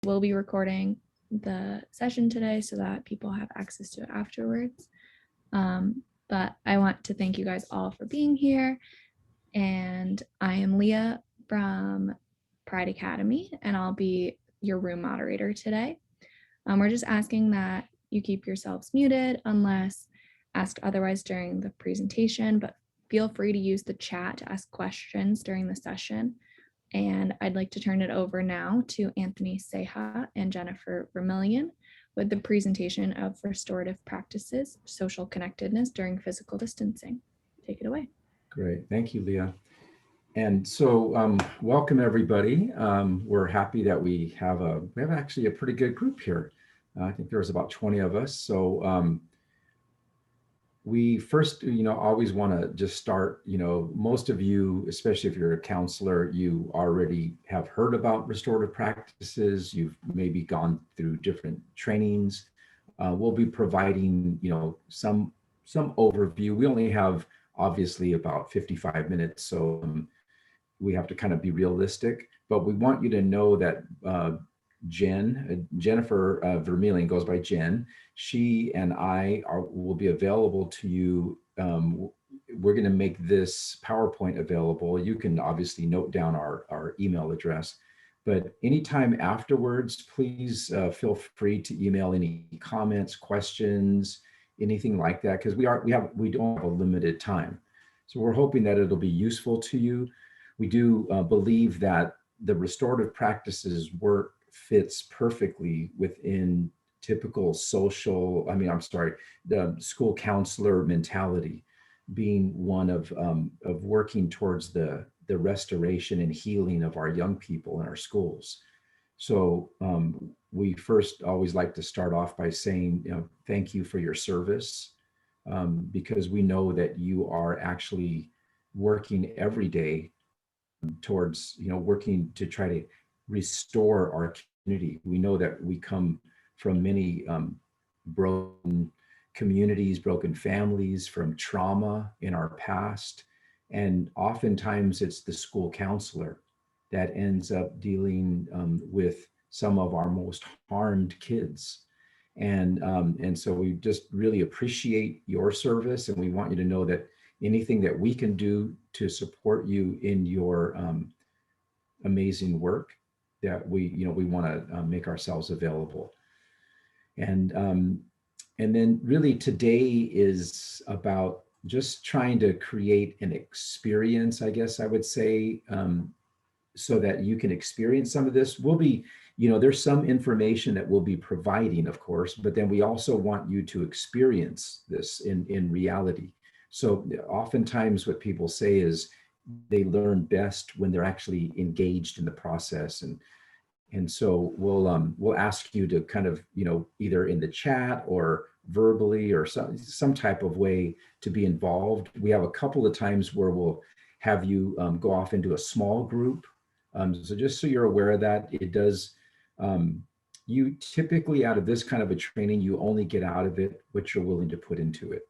We'll be recording the session today so that people have access to it afterwards. But I want to thank you guys all for being here. And I am Leah from Pride Academy, and I'll be your room moderator today. We're just asking that you keep yourselves muted unless asked otherwise during the presentation, but feel free to use the chat to ask questions during the session. And I'd like to turn it over now to Anthony Seha and Jennifer Vermillion with the presentation of Restorative Practices, Social Connectedness During Physical Distancing. Take it away. Great, thank you, Leah. And so welcome everybody. We're happy that we have actually a pretty good group here. I think there's about 20 of us. So we first, always want to just start, most of you, especially if you're a counselor, you already have heard about restorative practices. You've maybe gone through different trainings. We'll be providing, some overview. We only have obviously about 55 minutes. So we have to kind of be realistic, but we want you to know that Jennifer Vermillion goes by Jen. She and I will be available to you. We're going to make this PowerPoint available. You can obviously note down our email address, but anytime afterwards, please feel free to email any comments, questions, anything like that, because we don't have a limited time. So we're hoping that it'll be useful to you. We do believe that the restorative practices work fits perfectly within typical the school counselor mentality, being one of working towards the restoration and healing of our young people in our schools. So we first always like to start off by saying, thank you for your service, because we know that you are actually working every day towards, working to try to restore our community. We know that we come from many broken communities, broken families, from trauma in our past. And oftentimes it's the school counselor that ends up dealing with some of our most harmed kids. And so we just really appreciate your service, and we want you to know that anything that we can do to support you in your amazing work, that we want to make ourselves available. And then really today is about just trying to create an experience, I guess I would say, so that you can experience some of this. We'll be, there's some information that we'll be providing, of course, but then we also want you to experience this in reality. So oftentimes what people say is they learn best when they're actually engaged in the process. And so we'll ask you to kind of, either in the chat or verbally or some type of way to be involved. We have a couple of times where we'll have you go off into a small group. So just so you're aware of that, it does, you typically out of this kind of a training, you only get out of it what you're willing to put into it.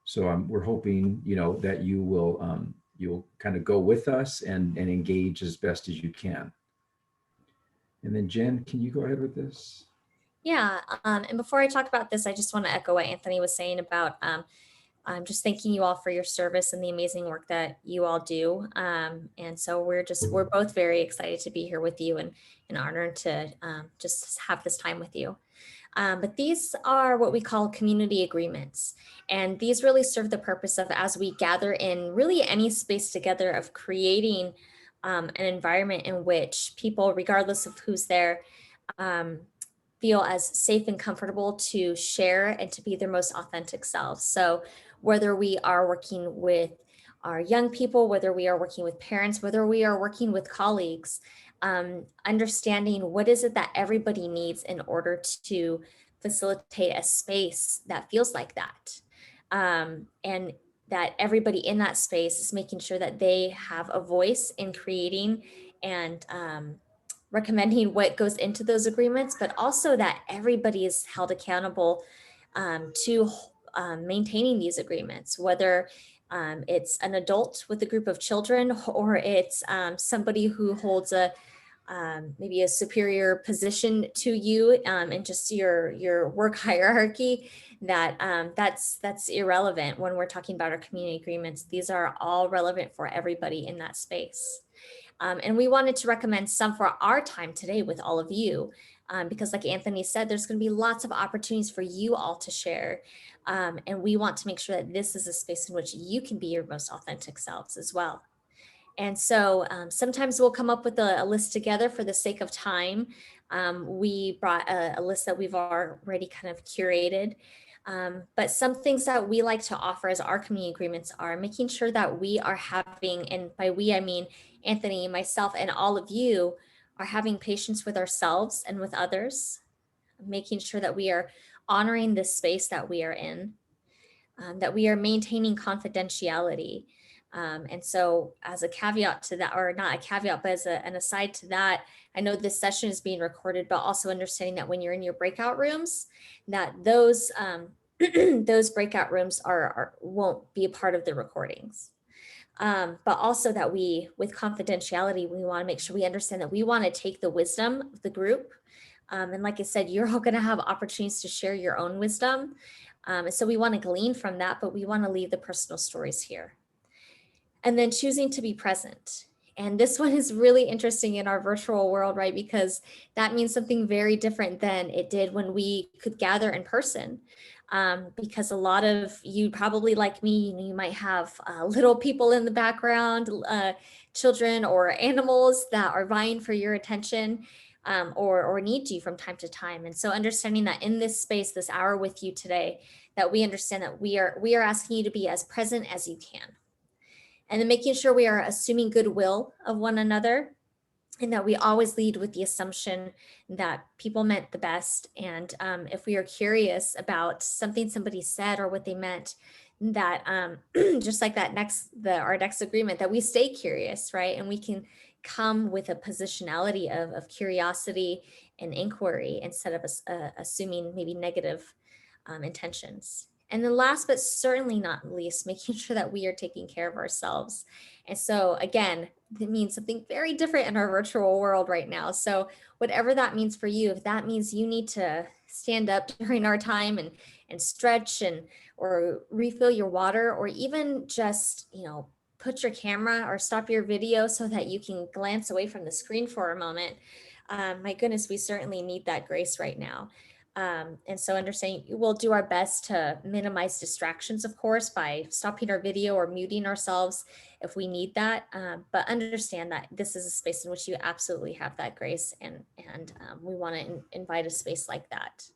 So we're hoping, that you will, you'll kind of go with us and engage as best as you can. And then Jen, can you go ahead with this? Yeah, and before I talk about this, I just want to echo what Anthony was saying about I'm just thanking you all for your service and the amazing work that you all do. And so we're both very excited to be here with you and honored to just have this time with you. But these are what we call community agreements. And these really serve the purpose of, as we gather in really any space together, of creating an environment in which people, regardless of who's there, feel as safe and comfortable to share and to be their most authentic selves. So whether we are working with our young people, whether we are working with parents, whether we are working with colleagues, understanding what is it that everybody needs in order to facilitate a space that feels like that. And that everybody in that space is making sure that they have a voice in creating and recommending what goes into those agreements, but also that everybody is held accountable to maintaining these agreements, whether it's an adult with a group of children or it's somebody who holds a maybe a superior position to you and just your work hierarchy, that that's irrelevant when we're talking about our community agreements. These are all relevant for everybody in that space. And we wanted to recommend some for our time today with all of you, because like Anthony said, there's going to be lots of opportunities for you all to share. And we want to make sure that this is a space in which you can be your most authentic selves as well. And so sometimes we'll come up with a list together for the sake of time. We brought a list that we've already kind of curated. But some things that we like to offer as our community agreements are making sure that we are having, and by we, I mean Anthony, myself, and all of you are having patience with ourselves and with others, making sure that we are honoring the space that we are in, that we are maintaining confidentiality. And so as a caveat to that, or not a caveat, but as an aside to that, I know this session is being recorded, but also understanding that when you're in your breakout rooms, that those those breakout rooms won't be a part of the recordings. But also that we, with confidentiality, we want to make sure we understand that we want to take the wisdom of the group. And like I said, you're all going to have opportunities to share your own wisdom. And so we want to glean from that, but we want to leave the personal stories here. And then choosing to be present. And this one is really interesting in our virtual world, right? Because that means something very different than it did when we could gather in person. Because a lot of you, probably like me, you might have little people in the background, children or animals that are vying for your attention, or need you from time to time. And so understanding that in this space, this hour with you today, that we understand that we are asking you to be as present as you can. And then making sure we are assuming goodwill of one another, and that we always lead with the assumption that people meant the best. And if we are curious about something somebody said or what they meant, that just like that our next agreement, that we stay curious, right? And we can come with a positionality of curiosity and inquiry instead of assuming maybe negative intentions. And then last, but certainly not least, making sure that we are taking care of ourselves. And so again, it means something very different in our virtual world right now. So whatever that means for you, if that means you need to stand up during our time and stretch or refill your water, or even just, put your camera or stop your video so that you can glance away from the screen for a moment. My goodness, we certainly need that grace right now. And so understanding we'll do our best to minimize distractions, of course, by stopping our video or muting ourselves if we need that. But understand that this is a space in which you absolutely have that grace, and we want to invite a space like that.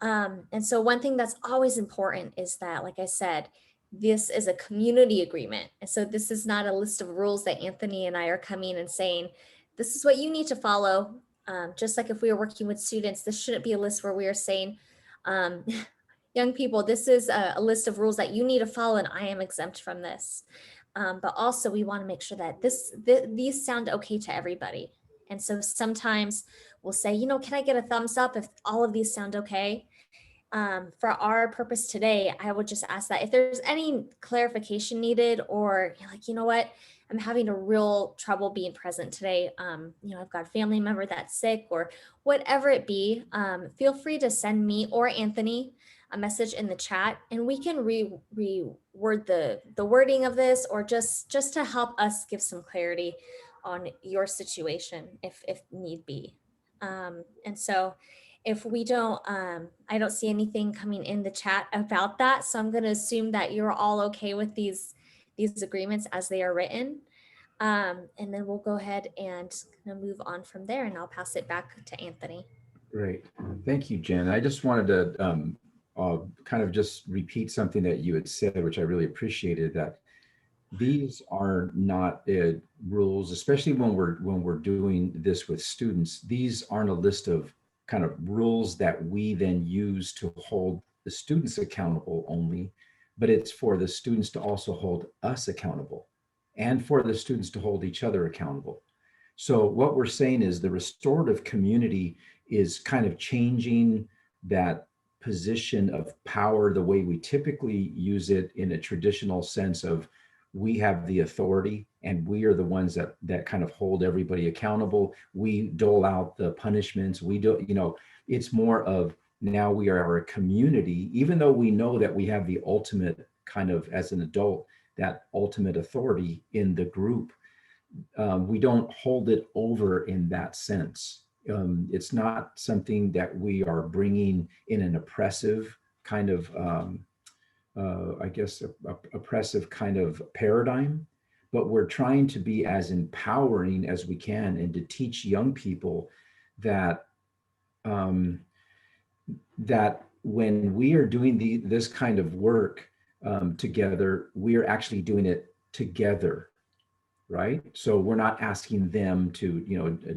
And so one thing that's always important is that, like I said, this is a community agreement. And so this is not a list of rules that Anthony and I are coming and saying, this is what you need to follow. Just like if we were working with students, this shouldn't be a list where we are saying, young people, this is a list of rules that you need to follow and I am exempt from this. But also we want to make sure that these sound okay to everybody. And so sometimes we'll say, can I get a thumbs up if all of these sound okay? For our purpose today, I would just ask that if there's any clarification needed, or you're like, you know what, I'm having a real trouble being present today. I've got a family member that's sick or whatever it be. Feel free to send me or Anthony a message in the chat, and we can reword the wording of this, or just to help us give some clarity on your situation if need be. And so if we don't, I don't see anything coming in the chat about that. So I'm going to assume that you're all okay with these agreements as they are written. And then we'll go ahead and kind of move on from there, and I'll pass it back to Anthony. Great. Thank you, Jen. I just wanted to kind of just repeat something that you had said, which I really appreciated, that these are not rules, especially when we're doing this with students. These aren't a list of kind of rules that we then use to hold the students accountable only, but it's for the students to also hold us accountable, and for the students to hold each other accountable. So what we're saying is the restorative community is kind of changing that position of power, the way we typically use it in a traditional sense of we have the authority and we are the ones that kind of hold everybody accountable. We dole out the punishments. We do, it's more of now we are a community, even though we know that we have the ultimate kind of, as an adult, that ultimate authority in the group. We don't hold it over in that sense. It's not something that we are bringing in an oppressive kind of, I guess, oppressive kind of paradigm, but we're trying to be as empowering as we can and to teach young people that that when we are doing this kind of work together, we are actually doing it together, right? So we're not asking them to,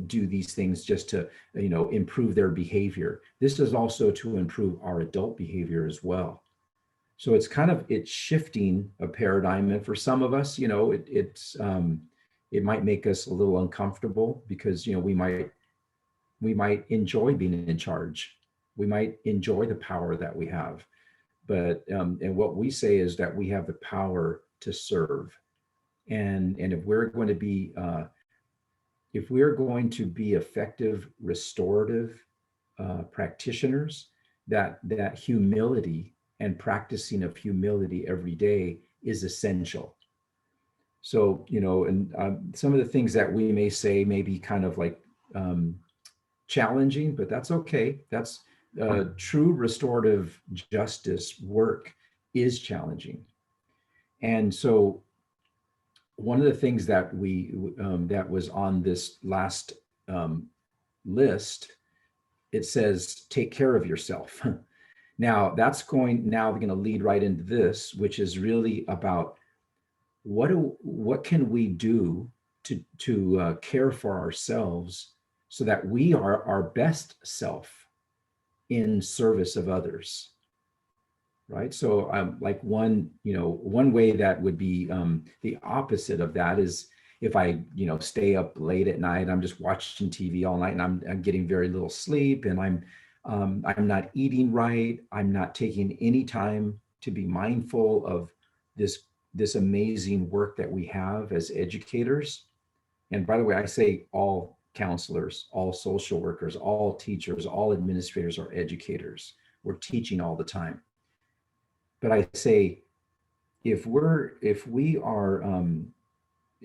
do these things just to, improve their behavior. This is also to improve our adult behavior as well. So it's shifting a paradigm, and for some of us, it might make us a little uncomfortable because we might enjoy being in charge. We might enjoy the power that we have, but and what we say is that we have the power to serve, and if we're going to be effective restorative practitioners, that humility and practicing of humility every day is essential. So, and some of the things that we may say may be kind of like challenging, but that's okay. That's true restorative justice work is challenging. And so one of the things that that was on this last list, it says, take care of yourself. Now that's going to lead right into this, which is really about what can we do to care for ourselves so that we are our best self in service of others, right? So like one way that would be the opposite of that is if I stay up late at night, I'm just watching TV all night and I'm getting very little sleep, and I'm not eating right. I'm not taking any time to be mindful of this amazing work that we have as educators. And by the way, I say all counselors, all social workers, all teachers, all administrators are educators. We're teaching all the time. But I say, if we're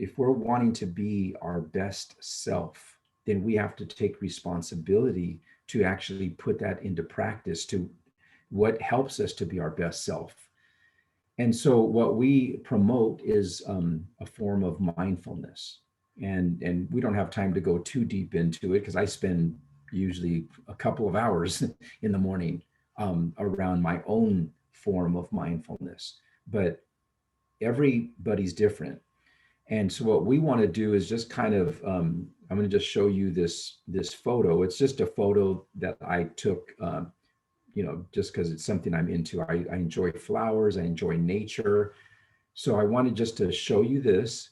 wanting to be our best self, then we have to take responsibility to actually put that into practice, to what helps us to be our best self. And so what we promote is a form of mindfulness. And we don't have time to go too deep into it because I spend usually a couple of hours in the morning around my own form of mindfulness. But everybody's different. And so what we want to do is just kind of, I'm going to just show you this photo. It's just a photo that I took, just because it's something I'm into. I enjoy flowers. I enjoy nature. So I wanted just to show you this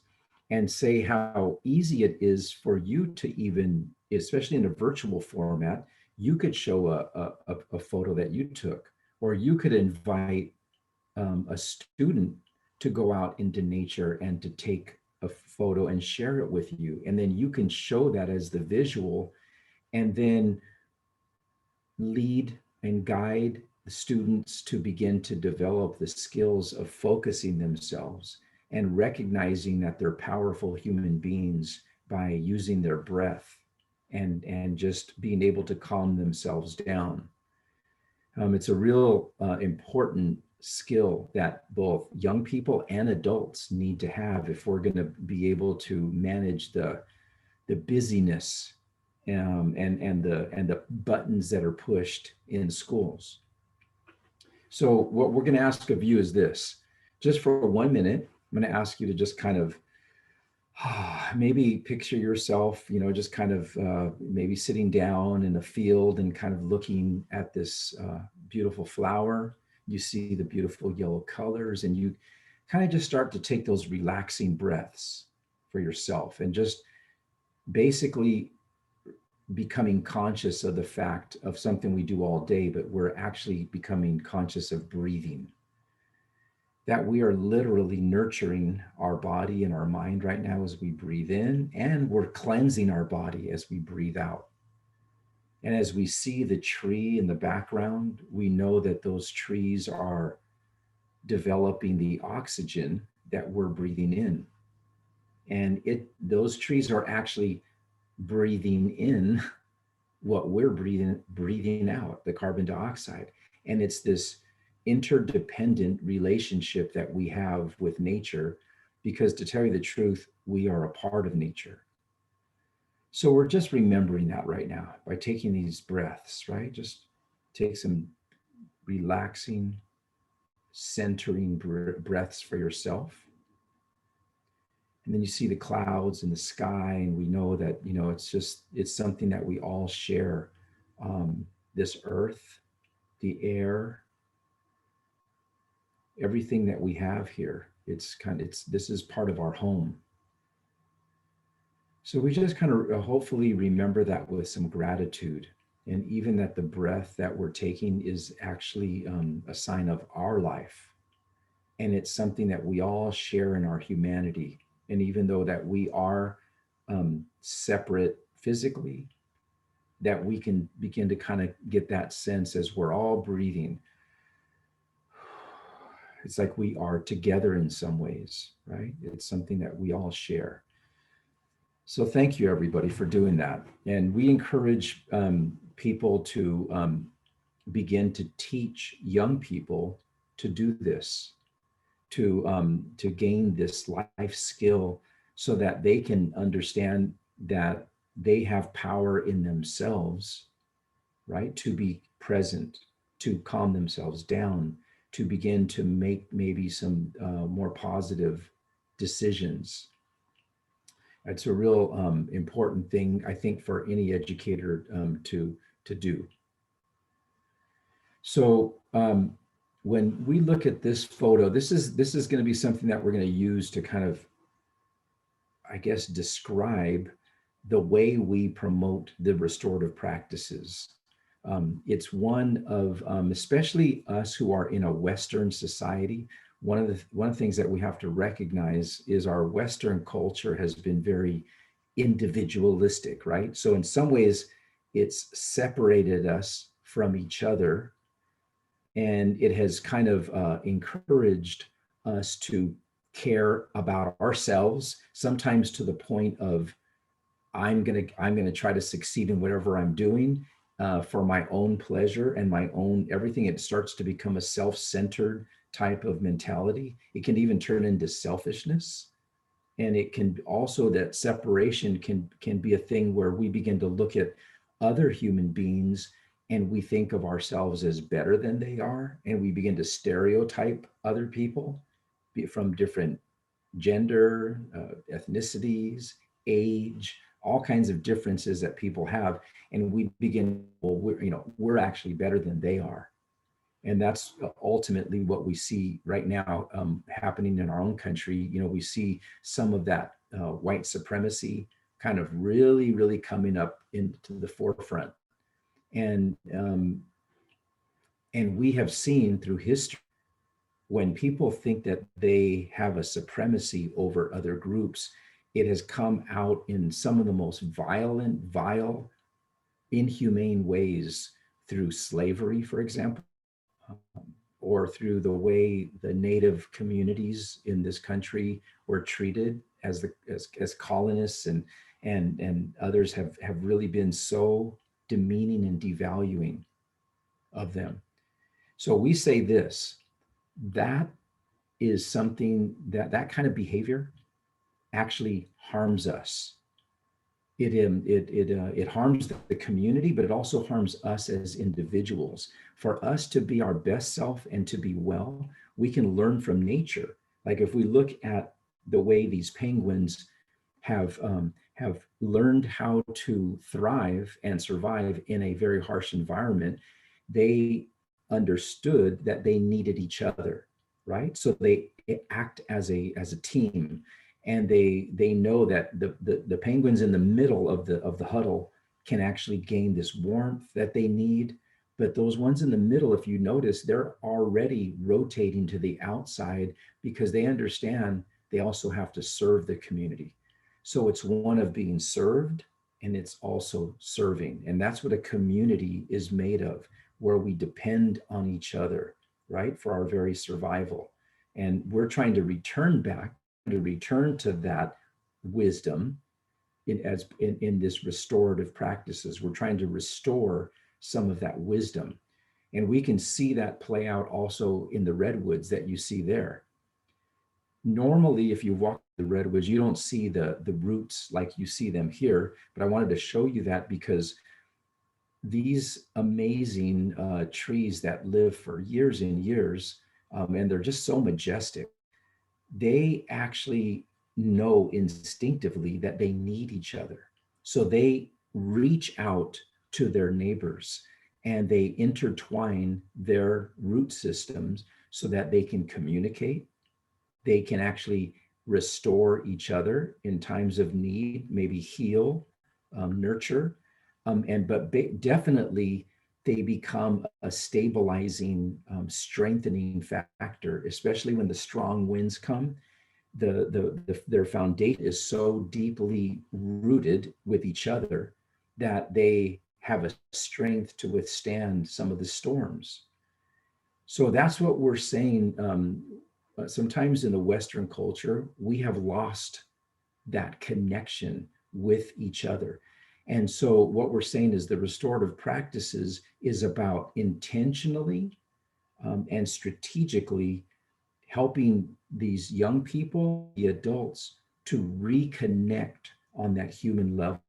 and say how easy it is for you to even, especially in a virtual format, you could show a photo that you took, or you could invite a student to go out into nature and to take a photo and share it with you. And then you can show that as the visual and then lead and guide the students to begin to develop the skills of focusing themselves and recognizing that they're powerful human beings by using their breath and just being able to calm themselves down. It's a real important skill that both young people and adults need to have if we're going to be able to manage the busyness and the buttons that are pushed in schools. So what we're going to ask of you is this: just for 1 minute, I'm going to ask you to just kind of maybe picture yourself, just kind of maybe sitting down in a field and kind of looking at this beautiful flower. You see the beautiful yellow colors, and you kind of just start to take those relaxing breaths for yourself and just basically becoming conscious of the fact of something we do all day, but we're actually becoming conscious of breathing. that we are literally nurturing our body and our mind right now as we breathe in, and we're cleansing our body as we breathe out. And as we see the tree in the background, we know that those trees are developing the oxygen that we're breathing in. And those trees are actually breathing in what we're breathing out, the carbon dioxide. And it's this interdependent relationship that we have with nature, because to tell you the truth, we are a part of nature. So we're just remembering that right now by taking these breaths, right? Just take some relaxing, centering breaths for yourself. And then you see the clouds and the sky, and we know that, it's something that we all share. This earth, the air, everything that we have here, this is part of our home. So we just kind of hopefully remember that with some gratitude. And even that the breath that we're taking is actually a sign of our life. And it's something that we all share in our humanity. And even though that we are separate physically, that we can begin to kind of get that sense as we're all breathing. It's like we are together in some ways, right? It's something that we all share. So thank you, everybody, for doing that. And we encourage people to begin to teach young people to do this, to gain this life skill, so that they can understand that they have power in themselves, right? To be present, to calm themselves down, to begin to make maybe some more positive decisions. It's a real important thing, I think, for any educator to do. So when we look at this photo, this is going to be something that we're going to use to kind of, I guess, describe the way we promote the restorative practices. It's one of, especially us who are in a Western society, one of the things that we have to recognize is our Western culture has been very individualistic, right? So in some ways, it's separated us from each other, and it has kind of encouraged us to care about ourselves, sometimes to the point of I'm gonna try to succeed in whatever I'm doing for my own pleasure and my own everything. It starts to become a self-centered type of mentality. It can even turn into selfishness, and it can also, that separation can be a thing where we begin to look at other human beings and we think of ourselves as better than they are, and we begin to stereotype other people from different gender, ethnicities, age, all kinds of differences that people have, and we begin, well, we're actually better than they are. And that's ultimately what we see right now happening in our own country. We see some of that white supremacy kind of really, really coming up into the forefront. And we have seen through history, when people think that they have a supremacy over other groups, it has come out in some of the most violent, vile, inhumane ways, through slavery, for example, or through the way the native communities in this country were treated as colonists, and others have really been so demeaning and devaluing of them. So we say this, that is something that kind of behavior actually harms us. It harms the community, but it also harms us as individuals. For us to be our best self and to be well, we can learn from nature. Like if we look at the way these penguins have learned how to thrive and survive in a very harsh environment, they understood that they needed each other, right? So they act as a team, and they know that the penguins in the middle of the huddle can actually gain this warmth that they need, But those ones in the middle, if you notice, they're already rotating to the outside because they understand they also have to serve the community. So it's one of being served and it's also serving. And that's what a community is made of, where we depend on each other, right, for our very survival. And we're trying to return back, to return to that wisdom in this restorative practices. We're trying to restore some of that wisdom. And we can see that play out also in the redwoods that you see there. Normally, if you walk the redwoods, you don't see the roots like you see them here, but I wanted to show you that because these amazing trees that live for years and years, and they're just so majestic, they actually know instinctively that they need each other. So they reach out to their neighbors and they intertwine their root systems so that they can communicate. They can actually restore each other in times of need, maybe heal, nurture, but definitely they become a stabilizing, strengthening factor, especially when the strong winds come. Their foundation is so deeply rooted with each other that they have a strength to withstand some of the storms. So that's what we're saying. Sometimes in the Western culture, we have lost that connection with each other. And so what we're saying is the restorative practices is about intentionally and strategically helping these young people, the adults, to reconnect on that human level,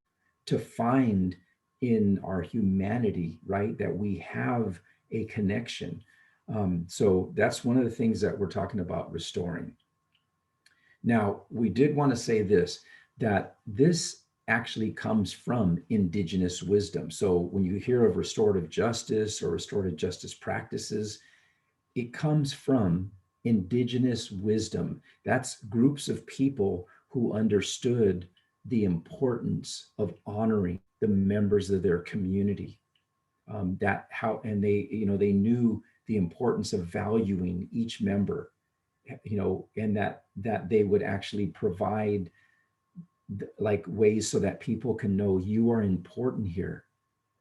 to find in our humanity, right, that we have a connection. So that's one of the things that we're talking about restoring. Now, we did want to say this, that this actually comes from Indigenous wisdom. So when you hear of restorative justice or restorative justice practices, it comes from Indigenous wisdom. That's groups of people who understood the importance of honoring the members of their community. And they knew the importance of valuing each member, and that they would actually provide like ways so that people can know you are important here,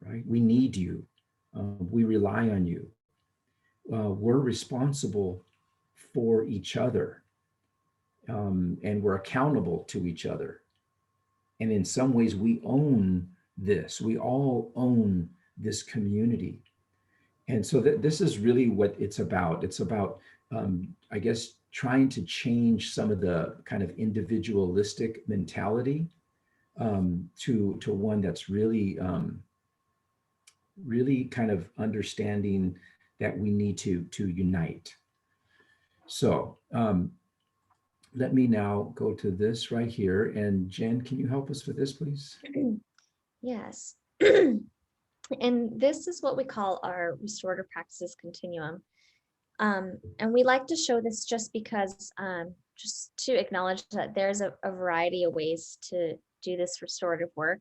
right? We need you. We rely on you. We're responsible for each other, and we're accountable to each other. And in some ways, we own this. We all own this community. And so this is really what it's about. It's about, I guess, trying to change some of the kind of individualistic mentality to one that's really, really kind of understanding that we need to unite. So let me now go to this right here. And Jen, can you help us with this, please? Yes. And this is what we call our restorative practices continuum. And we like to show this just because, just to acknowledge that there's a variety of ways to do this restorative work.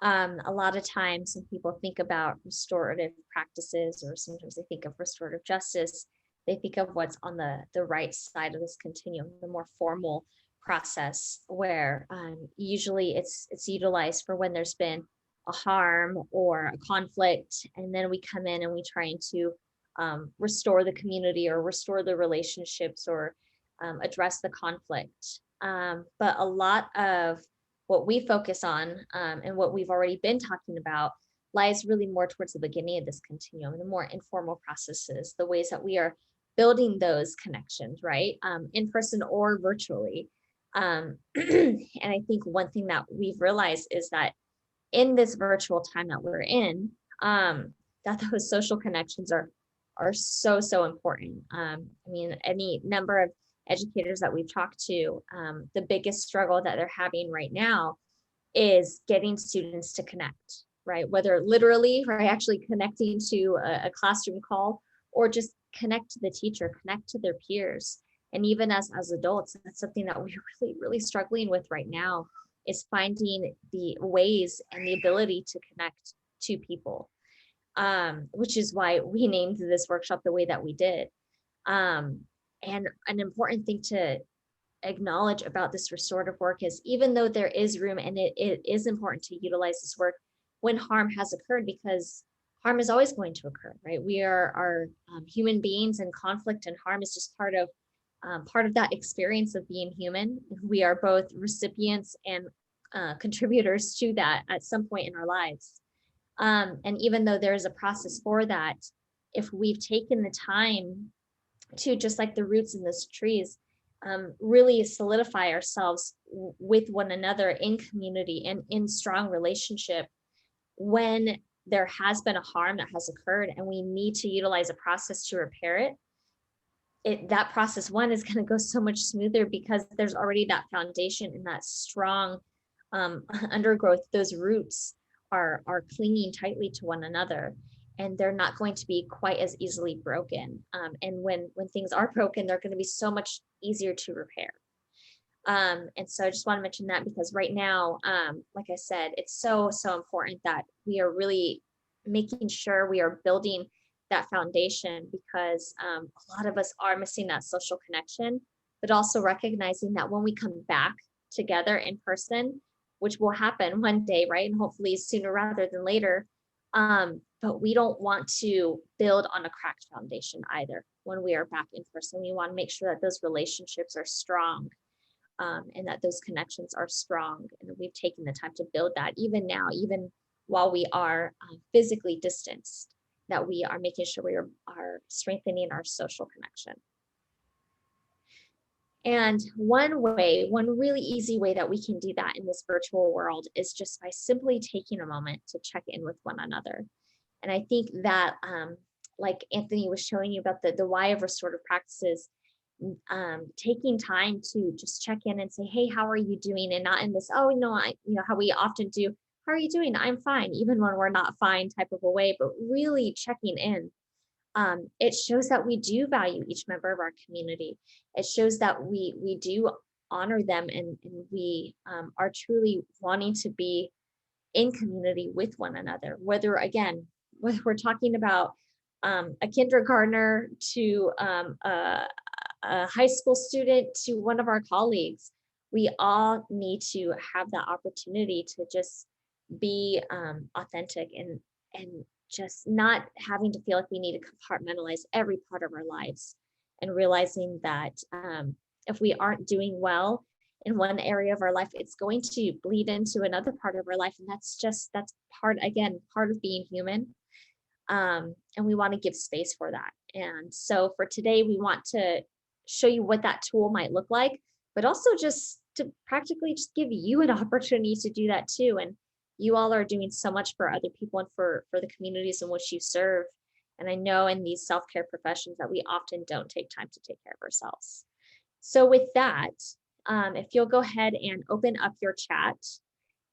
A lot of times when people think about restorative practices, or sometimes they think of restorative justice, they think of what's on the right side of this continuum, the more formal process, where usually it's utilized for when there's been a harm or a conflict, and then we come in and we try to restore the community or restore the relationships or address the conflict. But a lot of what we focus on and what we've already been talking about lies really more towards the beginning of this continuum, the more informal processes, the ways that we are building those connections, right? In person or virtually. And I think one thing that we've realized is that in this virtual time that we're in, that those social connections are so important. I mean, any number of educators that we've talked to, the biggest struggle that they're having right now is getting students to connect, right? Whether literally, right, actually connecting to a classroom call, or just connect to the teacher, connect to their peers. And even as adults, that's something that we're really struggling with right now, is finding the ways and the ability to connect to people. which is why we named this workshop the way that we did. And an important thing to acknowledge about this restorative work is, even though there is room and it is important to utilize this work when harm has occurred, because harm is always going to occur, right? We are human beings, and conflict and harm is just part of that experience of being human. We are both recipients and contributors to that at some point in our lives. And even though there is a process for that, if we've taken the time to, just like the roots in those trees, really solidify ourselves with one another in community and in strong relationship, when there has been a harm that has occurred and we need to utilize a process to repair it, that process, one, is going to go so much smoother because there's already that foundation and that strong undergrowth. Those roots are clinging tightly to one another, and they're not going to be quite as easily broken. And when things are broken, they're going to be so much easier to repair. And so I just want to mention that, because right now, like I said, it's so important that we are really making sure we are building that foundation, because a lot of us are missing that social connection, but also recognizing that when we come back together in person, which will happen one day, right? And hopefully sooner rather than later. But we don't want to build on a cracked foundation either. When we are back in person, we want to make sure that those relationships are strong, and that those connections are strong. And we've taken the time to build that, even now, even while we are physically distanced, that we are making sure we are strengthening our social connection. And one really easy way that we can do that in this virtual world is just by simply taking a moment to check in with one another. And I think that, like Anthony was showing you about the why of restorative practices, taking time to just check in and say, hey, how are you doing? And not in this, oh, no, how we often do, how are you doing? I'm fine, even when we're not fine type of a way, but really checking in. It shows that we do value each member of our community. It shows that we do honor them, and we are truly wanting to be in community with one another, whether we're talking about a kindergartner to a high school student to one of our colleagues. We all need to have that opportunity to just be authentic and just not having to feel like we need to compartmentalize every part of our lives, and realizing that if we aren't doing well in one area of our life, it's going to bleed into another part of our life. And that's part of being human. And we want to give space for that. And so for today, we want to show you what that tool might look like, but also just to practically just give you an opportunity to do that too. And you all are doing so much for other people and for the communities in which you serve. And I know in these self-care professions that we often don't take time to take care of ourselves. So with that, if you'll go ahead and open up your chat,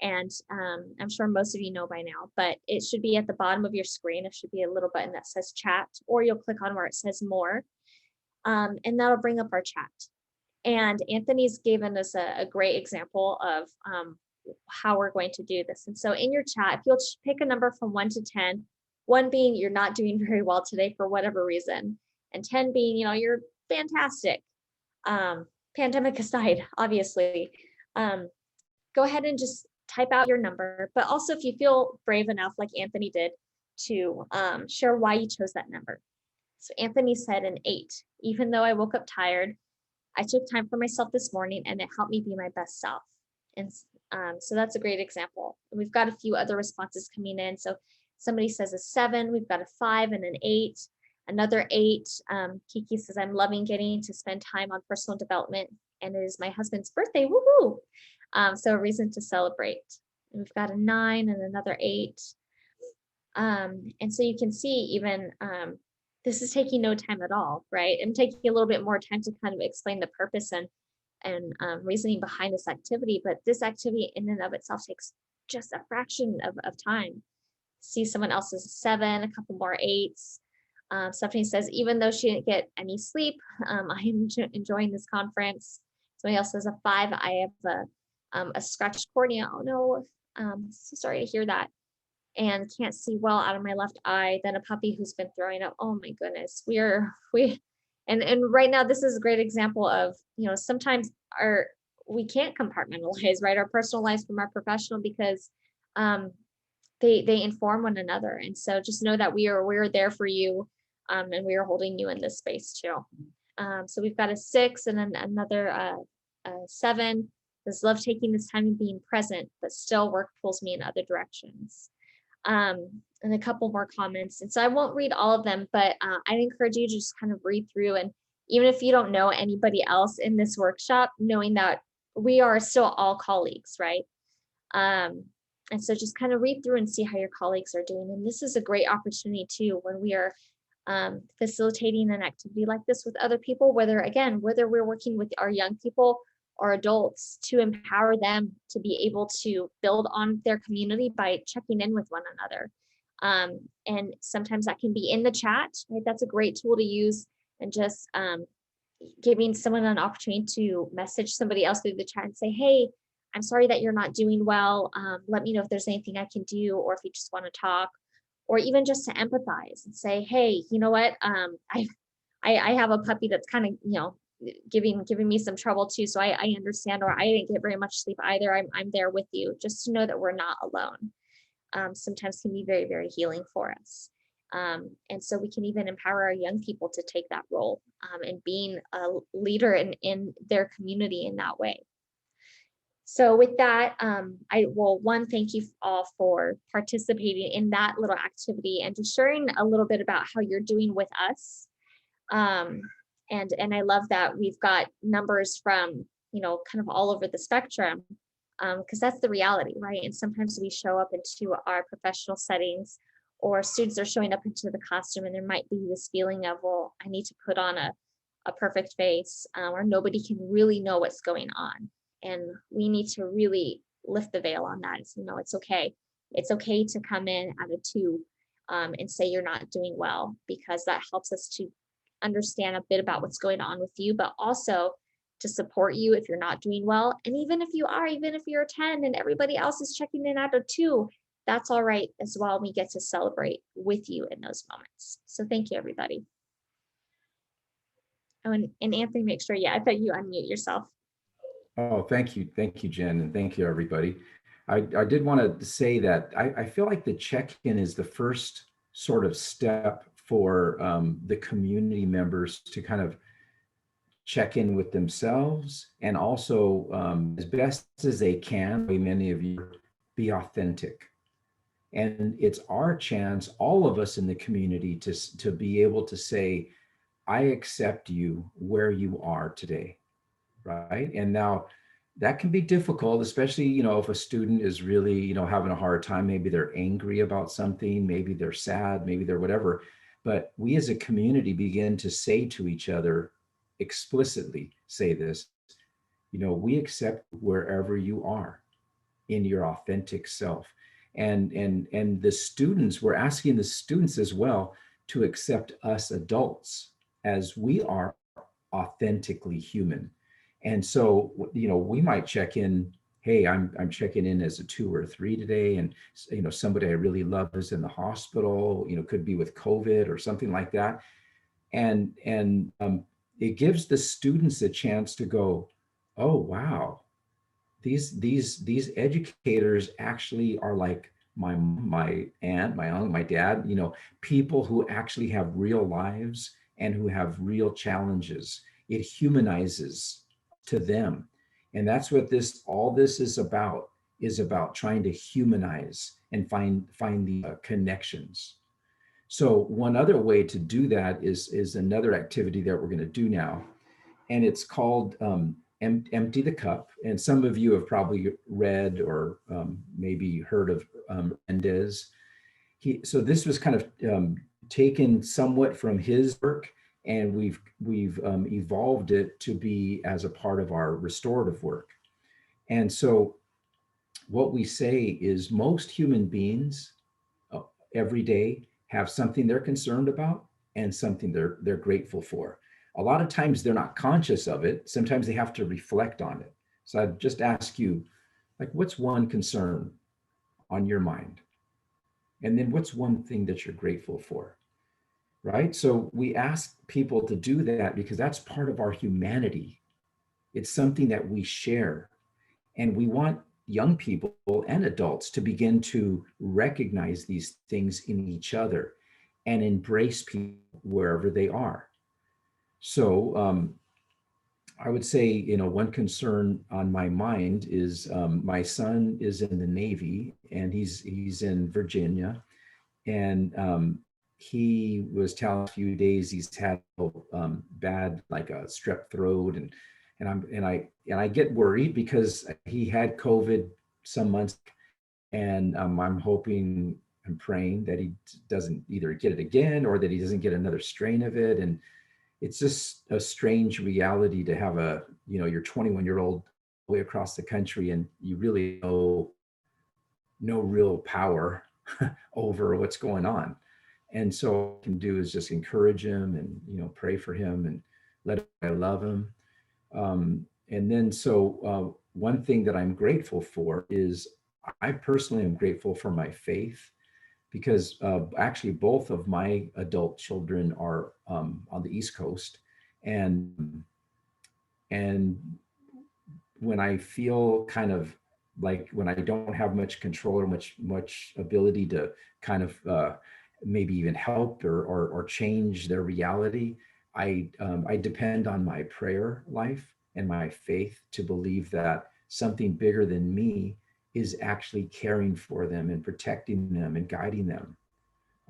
and I'm sure most of you know by now, but it should be at the bottom of your screen. It should be a little button that says chat, or you'll click on where it says more, and that'll bring up our chat. And Anthony's given us a great example of how we're going to do this. And so in your chat, if you'll pick a number from 1 to 10, 1 being you're not doing very well today for whatever reason, and 10 being, you're fantastic. Pandemic aside, obviously, go ahead and just type out your number. But also, if you feel brave enough, like Anthony did, to share why you chose that number. So Anthony said an 8. Even though I woke up tired, I took time for myself this morning, and it helped me be my best self. And so that's a great example. And we've got a few other responses coming in. So somebody says a 7, we've got a 5 and an 8, another 8. Kiki says, I'm loving getting to spend time on personal development, and it is my husband's birthday, woohoo! So a reason to celebrate. And we've got a 9 and another 8. And so you can see even this is taking no time at all, right? I'm taking a little bit more time to kind of explain the purpose and reasoning behind this activity, but this activity in and of itself takes just a fraction of time. See someone else's 7, a couple more 8s. Stephanie says, even though she didn't get any sleep, I'm enjoying this conference. Somebody else says a 5. I have a scratched cornea. Oh no, so sorry to hear that. and can't see well out of my left eye than a puppy who's been throwing up. Oh my goodness. And right now this is a great example of, sometimes we can't compartmentalize, right? Our personal lives from our professional, because um, they inform one another. And so just know that we're there for you, and we are holding you in this space too. So we've got a 6 and then another 7. This love taking this time and being present, but still work pulls me in other directions. And a couple more comments. And so I won't read all of them, but I'd encourage you to just kind of read through. And even if you don't know anybody else in this workshop, knowing that we are still all colleagues, right? And so just kind of read through and see how your colleagues are doing. And this is a great opportunity too, when we are facilitating an activity like this with other people, whether we're working with our young people or adults, to empower them to be able to build on their community by checking in with one another. And sometimes that can be in the chat, right? That's a great tool to use, and just giving someone an opportunity to message somebody else through the chat and say, hey, I'm sorry that you're not doing well. Let me know if there's anything I can do, or if you just want to talk, or even just to empathize and say, hey, you know what? I have a puppy that's kind of, giving me some trouble too. So I understand, or I didn't get very much sleep either. I'm there with you, just to know that we're not alone. Sometimes can be very, very healing for us. And so we can even empower our young people to take that role, and being a leader in their community in that way. So with that, thank you all for participating in that little activity and just sharing a little bit about how you're doing with us. And I love that we've got numbers from, kind of all over the spectrum, because that's the reality, right? And sometimes we show up into our professional settings, or students are showing up into the classroom, and there might be this feeling of, well, I need to put on a perfect face, or nobody can really know what's going on. And we need to really lift the veil on that. So, no, it's okay. It's okay to come in at a 2, and say you're not doing well, because that helps us to understand a bit about what's going on with you, but also to support you if you're not doing well. And even if you're a 10 and everybody else is checking in at a 2, that's all right as well. We get to celebrate with you in those moments. So thank you, everybody. Oh, and Anthony, make sure, I thought you unmute yourself. Oh, thank you. Thank you, Jen. And thank you, everybody. I did want to say that I feel like the check-in is the first sort of step for the community members to kind of check in with themselves, and also as best as they can, many of you, be authentic. And it's our chance, all of us in the community, to be able to say, I accept you where you are today, right? And now that can be difficult, especially, if a student is really, having a hard time. Maybe they're angry about something, maybe they're sad, maybe they're whatever. But we as a community begin to say to each other, explicitly say this, we accept wherever you are in your authentic self. And the students, we're asking the students as well to accept us adults as we are authentically human. And so, we might check in, hey, I'm checking in as a 2 or 3 today. And, somebody I really love is in the hospital, could be with COVID or something like that. And it gives the students a chance to go, oh, wow, these educators actually are like my aunt, my uncle, my dad, people who actually have real lives and who have real challenges. It humanizes to them. And that's what all this is about trying to humanize and find the connections. So one other way to do that is another activity that we're going to do now, and it's called Empty the Cup. And some of you have probably read or maybe heard of Mendez. So this was kind of taken somewhat from his work, and we've evolved it to be as a part of our restorative work. And so what we say is most human beings every day have something they're concerned about and something they're grateful for. A lot of times they're not conscious of it. Sometimes they have to reflect on it. So I'd just ask you, like, what's one concern on your mind? And then what's one thing that you're grateful for? Right? So we ask people to do that because that's part of our humanity. It's something that we share. And we want young people and adults to begin to recognize these things in each other and embrace people wherever they are. So I would say, one concern on my mind is my son is in the Navy and he's in Virginia, and he was telling a few days he's had bad like a strep throat, and I get worried because he had COVID some months, and I'm hoping and praying that he doesn't either get it again or that he doesn't get another strain of it. And it's just a strange reality to have your 21-year-old way across the country and you really know no real power over what's going on. And so what I can do is just encourage him and pray for him and let him know I love him. And then one thing that I'm grateful for is I personally am grateful for my faith, because actually both of my adult children are on the East Coast, and when I feel kind of like when I don't have much control or much ability to kind of maybe even help or change their reality, I depend on my prayer life and my faith to believe that something bigger than me is actually caring for them and protecting them and guiding them.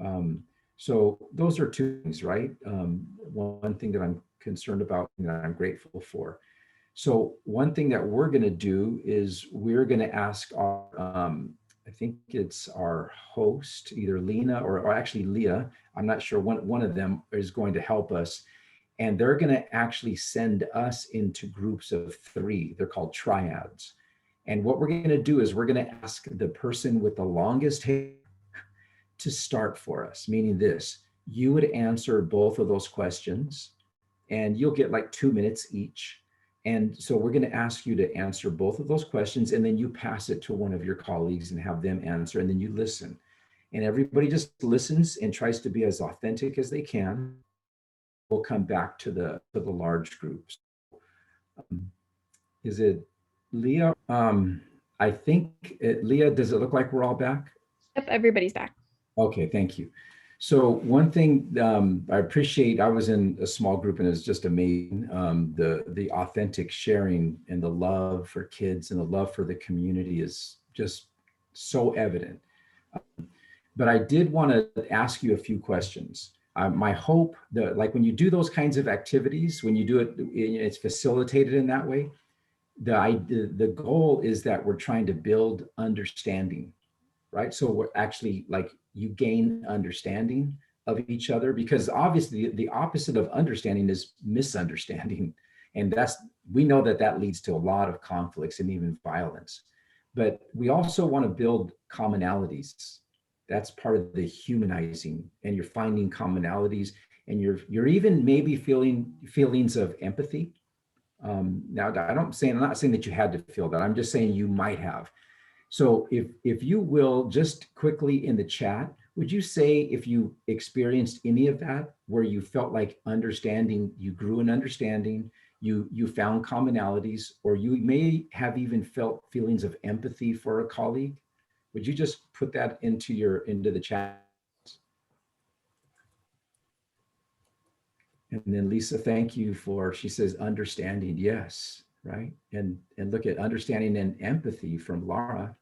Um, so those are two things, right? One thing that I'm concerned about and that I'm grateful for. So one thing that we're going to do is we're going to ask our, I think it's our host, either Lena or actually Leah. I'm not sure. One of them is going to help us, and they're going to actually send us into groups of 3. They're called triads. And what we're going to do is we're going to ask the person with the longest hair to start for us, meaning this: you would answer both of those questions and you'll get like 2 minutes each. And so we're going to ask you to answer both of those questions, and then you pass it to one of your colleagues and have them answer, and then you listen. And everybody just listens and tries to be as authentic as they can. We'll come back to the large groups. Is it Leah? I think Leah, does it look like we're all back? Yep, everybody's back. Okay, thank you. So one thing I appreciate, I was in a small group and it's just amazing, the authentic sharing and the love for kids and the love for the community is just so evident. But I did want to ask you a few questions. My hope that, like, when you do those kinds of activities, when you do it, it's facilitated in that way. The goal is that we're trying to build understanding, right? So we're actually like you gain understanding of each other, because obviously the opposite of understanding is misunderstanding. And we know that leads to a lot of conflicts and even violence. But we also want to build commonalities. That's part of the humanizing, and you're finding commonalities, and you're even maybe feeling feelings of empathy. Now, I'm not saying that you had to feel that. I'm just saying you might have. So if you will, just quickly in the chat, would you say if you experienced any of that, where you felt like understanding, you grew in understanding, you found commonalities, or you may have even felt feelings of empathy for a colleague? Would you just put that into the chat? And then Lisa, thank you she says understanding, yes, right? And look at understanding and empathy from Laura.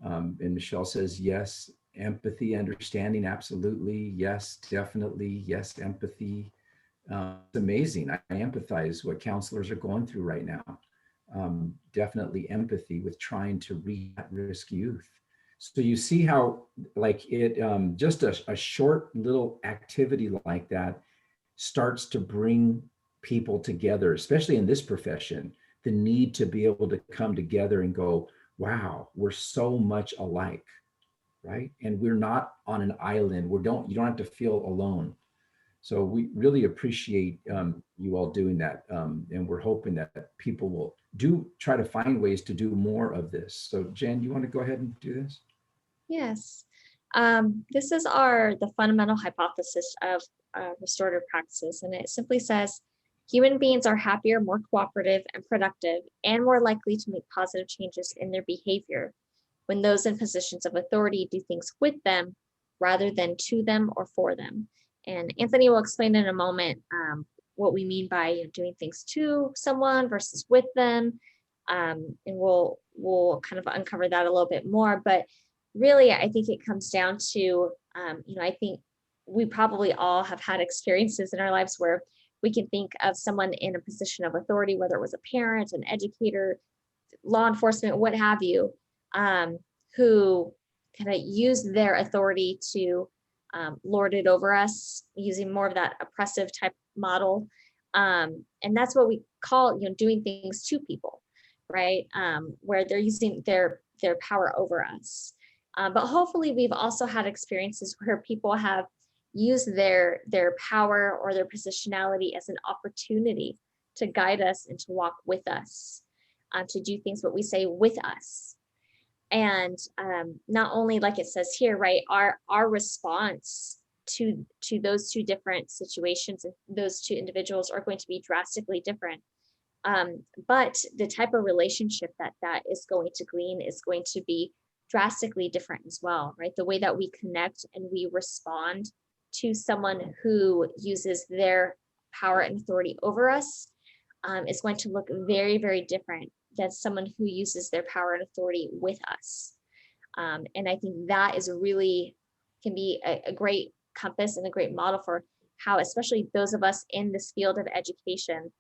And Michelle says, yes, empathy, understanding, absolutely. Yes, definitely. Yes, empathy. It's amazing. I empathize what counselors are going through right now. Definitely empathy with trying to reach at-risk youth. So you see how, like, it just a short little activity like that starts to bring people together, especially in this profession, the need to be able to come together and go, wow, we're so much alike, right? And we're not on an island. You don't have to feel alone. So we really appreciate you all doing that. And we're hoping that people will try to find ways to do more of this. So Jen, you want to go ahead and do this? Yes. This is the fundamental hypothesis of restorative practices, and it simply says human beings are happier, more cooperative and productive, and more likely to make positive changes in their behavior when those in positions of authority do things with them rather than to them or for them. And Anthony will explain in a moment what we mean by doing things to someone versus with them. And we'll kind of uncover that a little bit more. But really, I think it comes down to, I think we probably all have had experiences in our lives where we can think of someone in a position of authority, whether it was a parent, an educator, law enforcement, what have you, who kind of use their authority to lord it over us, using more of that oppressive type model. And that's what we call, doing things to people, right? Where they're using their power over us. But hopefully we've also had experiences where people have used their power or their positionality as an opportunity to guide us and to walk with us, to do things what we say with us. And not only, like it says here, right, our response to those two different situations and those two individuals are going to be drastically different. But the type of relationship that is going to glean is going to be drastically different as well, right? The way that we connect and we respond to someone who uses their power and authority over us is going to look very, very different than someone who uses their power and authority with us. And I think that is really can be a great compass and a great model for how, especially those of us in this field of education,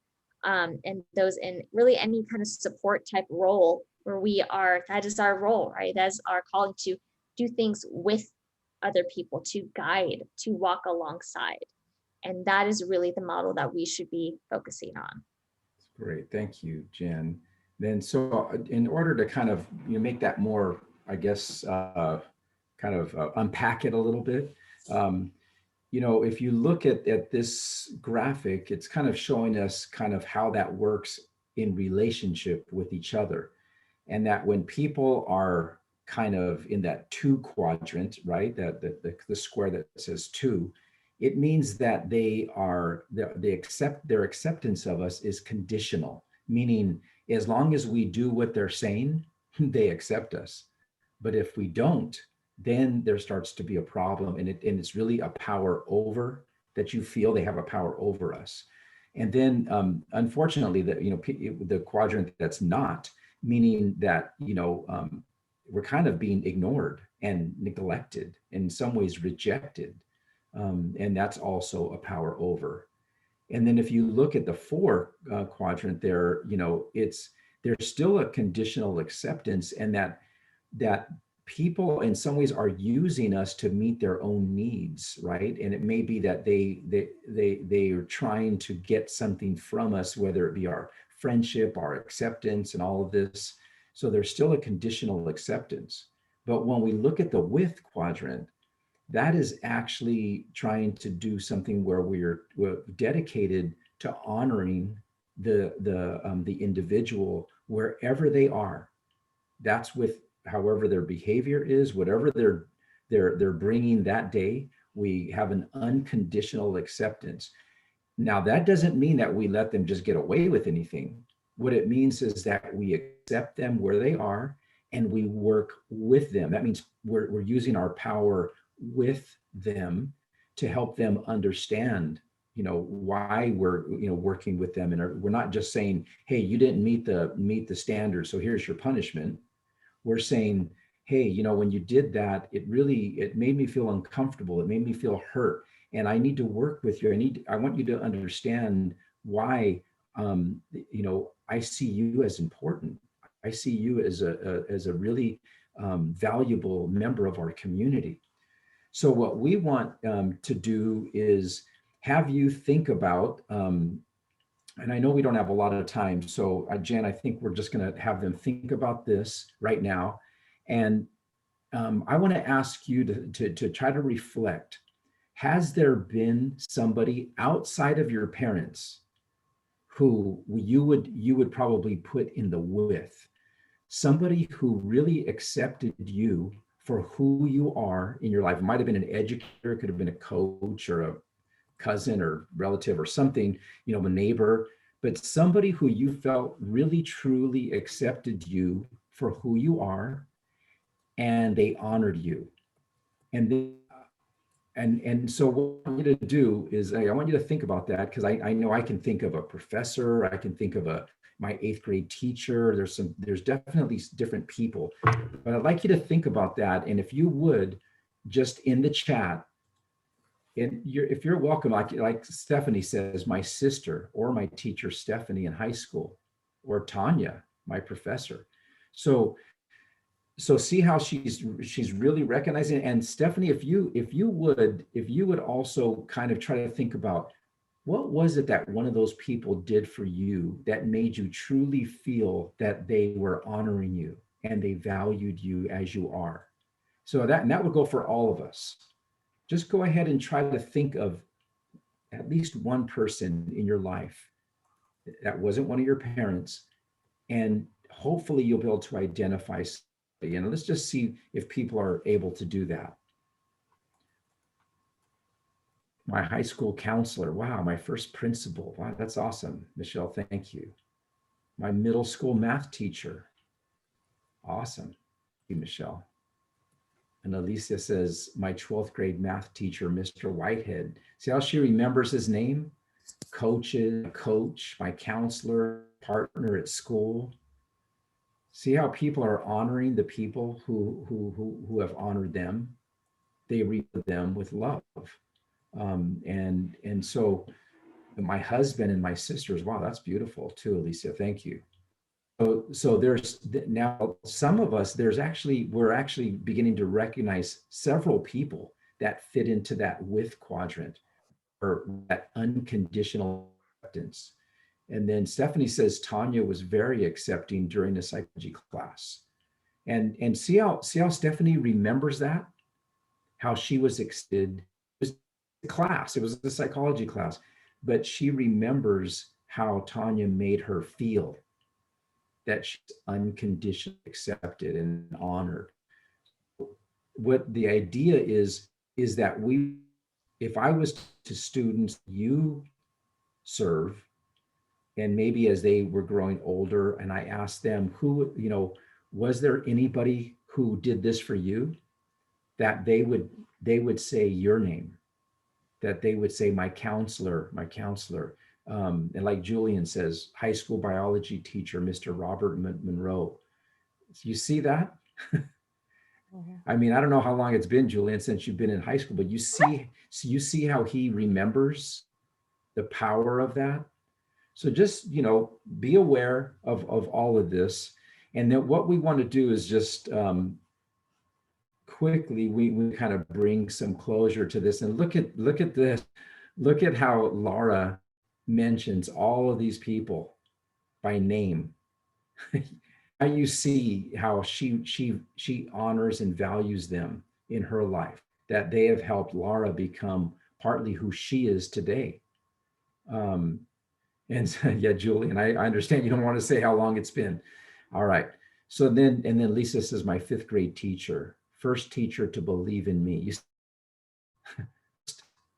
and those in really any kind of support type role where that is our role, right? That's our calling to do things with other people, to guide, to walk alongside. And that is really the model that we should be focusing on. Great, thank you, Jen. Then, so in order to kind of make that more, I guess, unpack it a little bit, if you look at this graphic, it's kind of showing us kind of how that works in relationship with each other. And that when people are kind of in that two quadrant, right, that the square that says two, it means that their acceptance of us is conditional, meaning as long as we do what they're saying, they accept us. But if we don't, then there starts to be a problem, and it's really a power over that you feel they have a power over us. And then unfortunately, the quadrant that's not, meaning that we're kind of being ignored and neglected, in some ways rejected. And that's also a power over. And then if you look at the four quadrant there, there's still a conditional acceptance, and that people in some ways are using us to meet their own needs, right? And it may be that they are trying to get something from us, whether it be our friendship, our acceptance, and all of this. So there's still a conditional acceptance. But when we look at the with quadrant, that is actually trying to do something where we're dedicated to honoring the individual wherever they are. That's with however their behavior is, whatever they're bringing that day. We have an unconditional acceptance. Now, that doesn't mean that we let them just get away with anything. What it means is that we accept them where they are and we work with them. That means we're using our power with them to help them understand why we're working with them, and we're not just saying, hey, you didn't meet the standard, so here's your punishment. We're saying, hey, when you did that, it made me feel uncomfortable, it made me feel hurt, and I need to work with you. I want you to understand why I see you as important. I see you as a really valuable member of our community. So what we want to do is have you think about, and I know we don't have a lot of time, so Jen, I think we're just going to have them think about this right now. And I want to ask you to try to reflect. Has there been somebody outside of your parents who you would probably put in the with? Somebody who really accepted you for who you are in your life. It might have been an educator, it could have been a coach or a cousin or relative or something, a neighbor, but somebody who you felt really truly accepted you for who you are, and they honored you. And they, and so what I want you to do is I want you to think about that, because I know I can think of a professor, I can think of my 8th grade teacher. There's definitely different people, but I'd like you to think about that. And if you would, just in the chat, and if you're welcome, like Stephanie says, my sister, or my teacher Stephanie in high school, or Tanya, my professor. So see how she's really recognizing it. And Stephanie, if you would also kind of try to think about, what was it that one of those people did for you that made you truly feel that they were honoring you and they valued you as you are. So that would go for all of us. Just go ahead and try to think of at least one person in your life that wasn't one of your parents, and hopefully you'll be able to identify somebody. And let's just see if people are able to do that. My high school counselor, wow. My first principal, wow, that's awesome. Michelle, thank you. My middle school math teacher, awesome. Thank you, Michelle. And Alicia says, my 12th grade math teacher, Mr. Whitehead. See how she remembers his name? Coach, my counselor, partner at school. See how people are honoring the people who have honored them. They remember them with love. And so my husband and my sisters, wow, that's beautiful too, Alicia. Thank you. So there's now some of us, we're actually beginning to recognize several people that fit into that with quadrant, or that unconditional acceptance. And then Stephanie says Tanya was very accepting during the psychology class. And see how Stephanie remembers that, how she was accepted. It was a class, it was a psychology class, but she remembers how Tanya made her feel, that she's unconditionally accepted and honored. What the idea is that if I was to students you serve, and maybe as they were growing older, and I asked them, was there anybody who did this for you, that they would say your name, that they would say my counselor. And like Julian says, high school biology teacher, Mr. Robert Monroe. You see that? I mean, I don't know how long it's been, Julian, since you've been in high school, but you see how he remembers the power of that. So just, be aware of all of this. And then what we want to do is just quickly, we kind of bring some closure to this, and look at this. Look at how Laura mentions all of these people by name. Now you see how she honors and values them in her life, that they have helped Laura become partly who she is today. And so, yeah, Julian, I understand you don't want to say how long it's been. All right. So then Lisa says, my 5th grade teacher, first teacher to believe in me.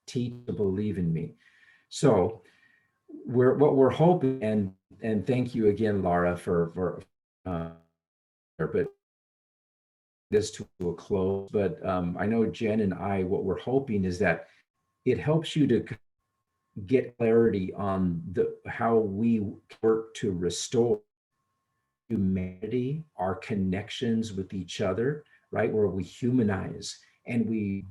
Teach to believe in me. So what we're hoping, and thank you again, Laura, for but this to a close. But I know Jen and I, what we're hoping is that it helps you to get clarity on how we work to restore humanity, our connections with each other, right? Where we humanize and we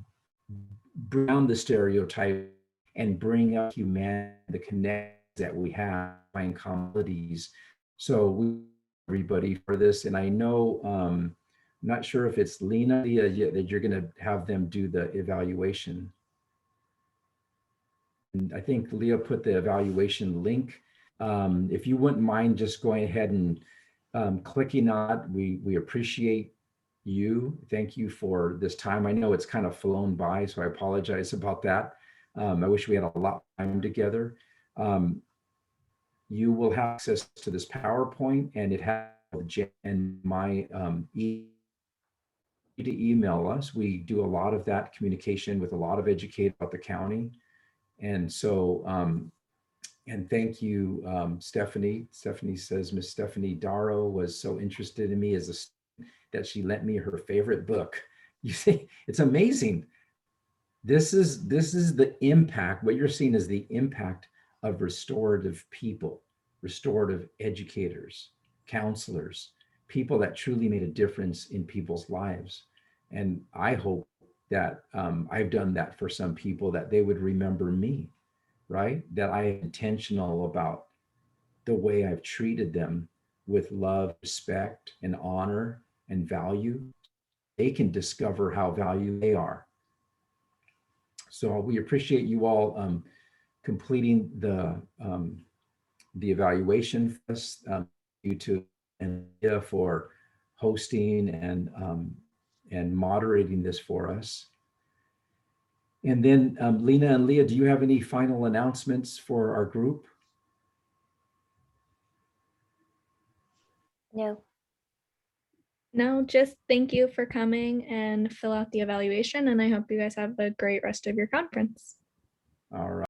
bring down the stereotype and bring up humanity, the connections that we have, find commonalities. So we everybody for this, and I know I'm not sure if it's Lena that you're going to have them do the evaluation. And I think Leah put the evaluation link. If you wouldn't mind just going ahead and clicking on it, we appreciate you. Thank you for this time. I know it's kind of flown by, so I apologize about that. I wish we had a lot of time together. You will have access to this PowerPoint, and it has Jen and my to email us. We do a lot of that communication with a lot of educators about the county. And so, and thank you, Stephanie. Stephanie says, Miss Stephanie Darrow was so interested in me as a student that she lent me her favorite book. You see, it's amazing. This is the impact. What you're seeing is the impact of restorative people, restorative educators, counselors, people that truly made a difference in people's lives. And I hope that I've done that for some people, that they would remember me, right? That I am intentional about the way I've treated them with love, respect, and honor and value. They can discover how valued they are. So we appreciate you all completing the evaluation for us. You to and Leah for hosting and moderating this for us. And then Lena and Leah, do you have any final announcements for our group? No. No, just thank you for coming and fill out the evaluation. And I hope you guys have a great rest of your conference. All right.